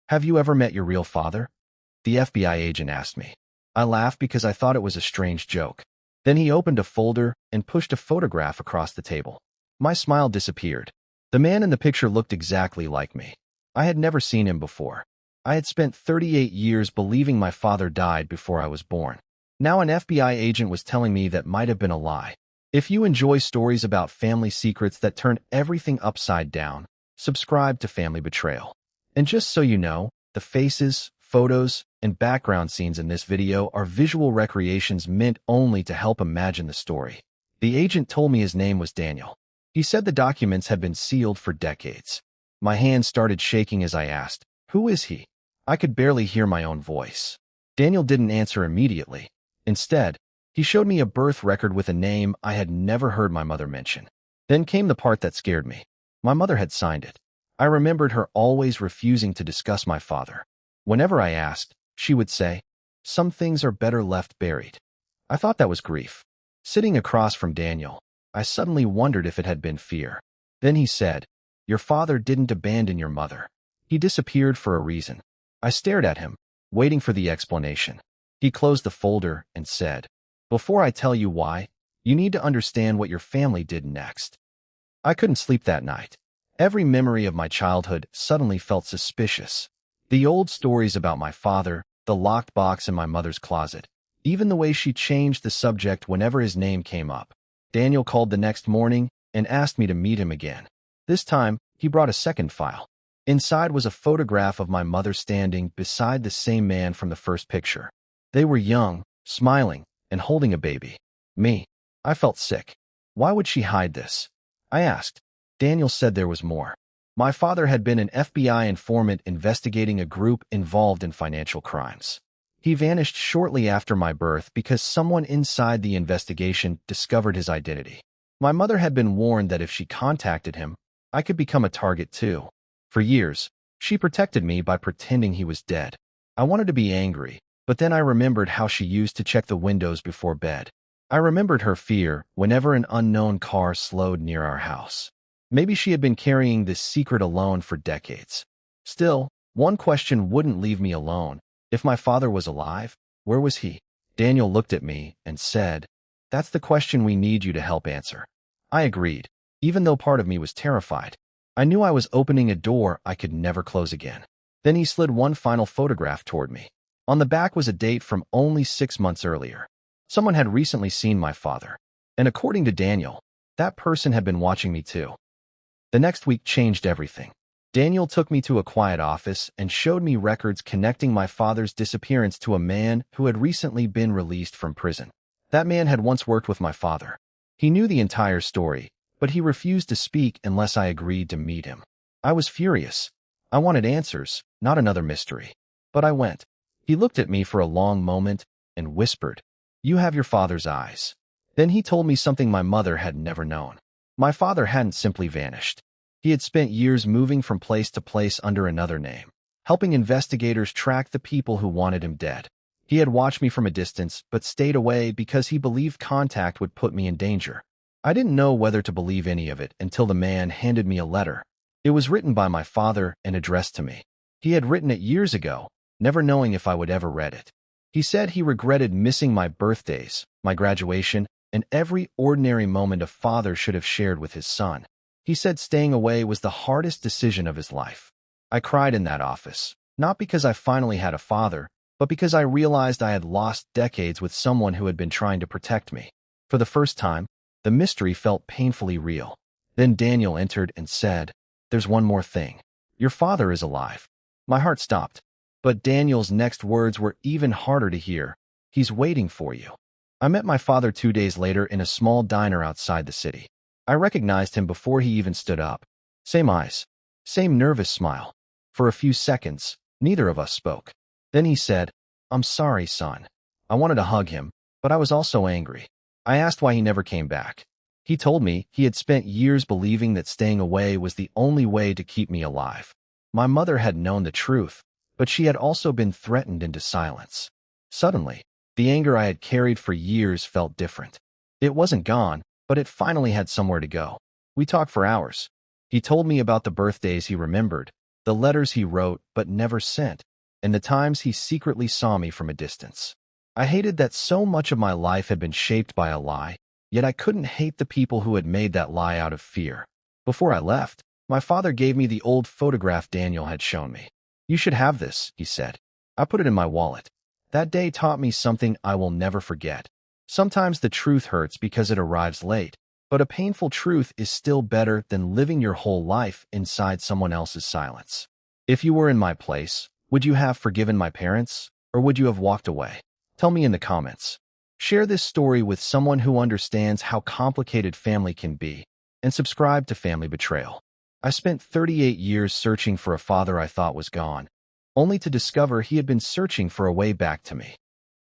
"Have you ever met your real father?" the FBI agent asked me. I laughed because I thought it was a strange joke. Then he opened a folder and pushed a photograph across the table. My smile disappeared. The man in the picture looked exactly like me. I had never seen him before. I had spent 38 years believing my father died before I was born. Now an FBI agent was telling me that might have been a lie. If you enjoy stories about family secrets that turn everything upside down, subscribe to Family Betrayal. And just so you know, the faces, photos, and background scenes in this video are visual recreations meant only to help imagine the story. The agent told me his name was Daniel. He said the documents had been sealed for decades. My hands started shaking as I asked, "Who is he?" I could barely hear my own voice. Daniel didn't answer immediately. Instead, he showed me a birth record with a name I had never heard my mother mention. Then came the part that scared me. My mother had signed it. I remembered her always refusing to discuss my father. Whenever I asked, she would say, "Some things are better left buried." I thought that was grief. Sitting across from Daniel, I suddenly wondered if it had been fear. Then he said, "Your father didn't abandon your mother. He disappeared for a reason." I stared at him, waiting for the explanation. He closed the folder and said, "Before I tell you why, you need to understand what your family did next." I couldn't sleep that night. Every memory of my childhood suddenly felt suspicious. The old stories about my father, the locked box in my mother's closet, even the way she changed the subject whenever his name came up. Daniel called the next morning and asked me to meet him again. This time, he brought a second file. Inside was a photograph of my mother standing beside the same man from the first picture. They were young, smiling, and holding a baby. Me. I felt sick. Why would she hide this? I asked. Daniel said there was more. My father had been an FBI informant investigating a group involved in financial crimes. He vanished shortly after my birth because someone inside the investigation discovered his identity. My mother had been warned that if she contacted him, I could become a target too. For years, she protected me by pretending he was dead. I wanted to be angry, but then I remembered how she used to check the windows before bed. I remembered her fear whenever an unknown car slowed near our house. Maybe she had been carrying this secret alone for decades. Still, one question wouldn't leave me alone. If my father was alive, where was he? Daniel looked at me and said, "That's the question we need you to help answer." I agreed, even though part of me was terrified. I knew I was opening a door I could never close again. Then he slid one final photograph toward me. On the back was a date from only 6 months earlier. Someone had recently seen my father. And according to Daniel, that person had been watching me too. The next week changed everything. Daniel took me to a quiet office and showed me records connecting my father's disappearance to a man who had recently been released from prison. That man had once worked with my father. He knew the entire story, but he refused to speak unless I agreed to meet him. I was furious. I wanted answers, not another mystery. But I went. He looked at me for a long moment and whispered, "You have your father's eyes." Then he told me something my mother had never known. My father hadn't simply vanished. He had spent years moving from place to place under another name, helping investigators track the people who wanted him dead. He had watched me from a distance, but stayed away because he believed contact would put me in danger. I didn't know whether to believe any of it until the man handed me a letter. It was written by my father and addressed to me. He had written it years ago, never knowing if I would ever read it. He said he regretted missing my birthdays, my graduation, and every ordinary moment a father should have shared with his son. He said staying away was the hardest decision of his life. I cried in that office, not because I finally had a father, but because I realized I had lost decades with someone who had been trying to protect me. For the first time, the mystery felt painfully real. Then Daniel entered and said, "There's one more thing. Your father is alive." My heart stopped. But Daniel's next words were even harder to hear. "He's waiting for you." I met my father 2 days later in a small diner outside the city. I recognized him before he even stood up. Same eyes, same nervous smile. For a few seconds, neither of us spoke. Then he said, "I'm sorry, son." I wanted to hug him, but I was also angry. I asked why he never came back. He told me he had spent years believing that staying away was the only way to keep me alive. My mother had known the truth, but she had also been threatened into silence. Suddenly, the anger I had carried for years felt different. It wasn't gone, but it finally had somewhere to go. We talked for hours. He told me about the birthdays he remembered, the letters he wrote but never sent, and the times he secretly saw me from a distance. I hated that so much of my life had been shaped by a lie, yet I couldn't hate the people who had made that lie out of fear. Before I left, my father gave me the old photograph Daniel had shown me. "You should have this," he said. I put it in my wallet. That day taught me something I will never forget. Sometimes the truth hurts because it arrives late, but a painful truth is still better than living your whole life inside someone else's silence. If you were in my place, would you have forgiven my parents, or would you have walked away? Tell me in the comments. Share this story with someone who understands how complicated family can be, and subscribe to Family Betrayal. I spent 38 years searching for a father I thought was gone, only to discover he had been searching for a way back to me.